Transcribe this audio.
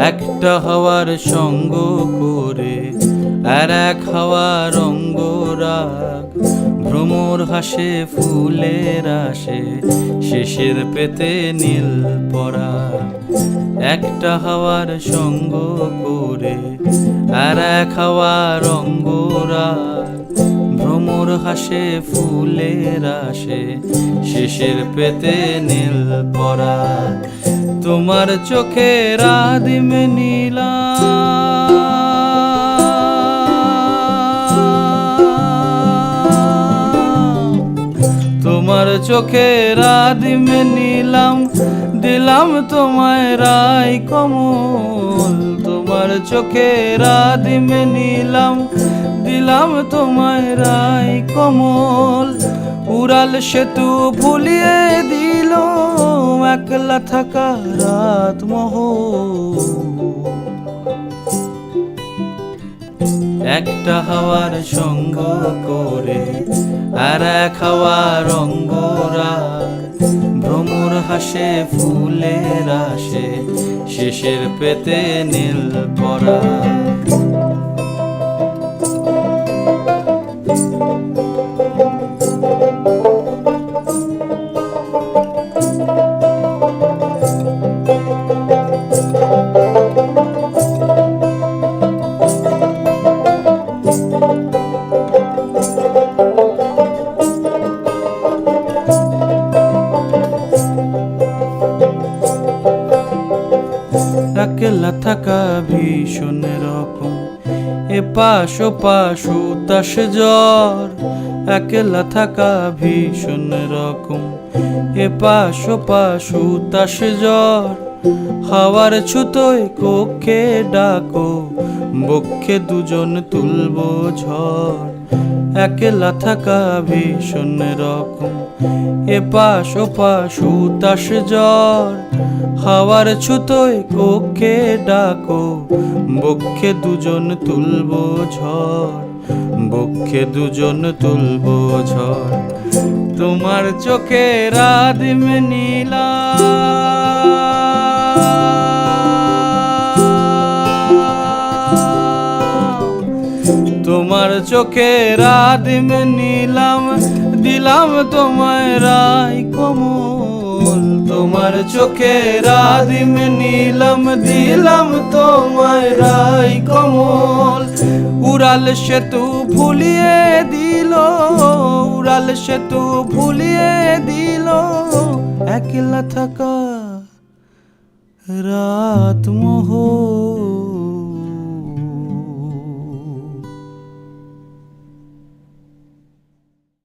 একটা হাওয়ার সঙ্গ করে আর এক হাওয়ার অঙ্গরাগ, ভ্রমর হাসে ফুলের আসে শেষের পেতে নীল পরাগ। একটা হাওয়ার সঙ্গ করে আর এক হাওয়ার অঙ্গরাগ, ভ্রমর হাসে ফুলের আসে শেষের পেতে নীল পরাগ। তোমার চোখের আদিম নীলা, তোমার চোখের আদিম নীলাম, দিলাম তোমায় রায় কমল। তোমার চোখের আদিম নীলাম, দিলাম তোমায় রায় কমল। উড়াল সেতু ভুলিয়ে দিল একলা থাকা রাত মহল। একটা হাওয়ার সঙ্গ করে আর এক হাওয়ার অঙ্গরাগ, ভ্রমর হাসে ফুলের আসে শেষের পেতে নীল পরাগ। একলা থাকা ভীষণ রকম, এপাশ ওপাশ উতাস জ্বর। একলা থাকা ভীষণ রকম, এপাশ ওপাশ উতাস জ্বর। হাওয়ার ছুতোয় কক্ষে ডাকো, বক্ষে দুজন তুলবো ঝড়। একলা থাকা ভীষণ রকম, এপাশ ওপাশ উতাস জ্বর। হাওয়ার ছুতোয় কক্ষে ডাকো, বক্ষে দুজন তুলবো ঝড়। বক্ষে দুজন তুলবো ঝড়। তোমার চোখের আদিম নীলা, তোমার চোখের আদিম নীলাম, দিলাম তোমায় রায় কমল। তোমার চোখের আদিম নীলাম, দিলাম তোমায় রায় কমল। উড়াল সেতু ভুলিয়ে দিল, উড়াল সেতু ভুলিয়ে দিল একলা থাকা রাত মহল।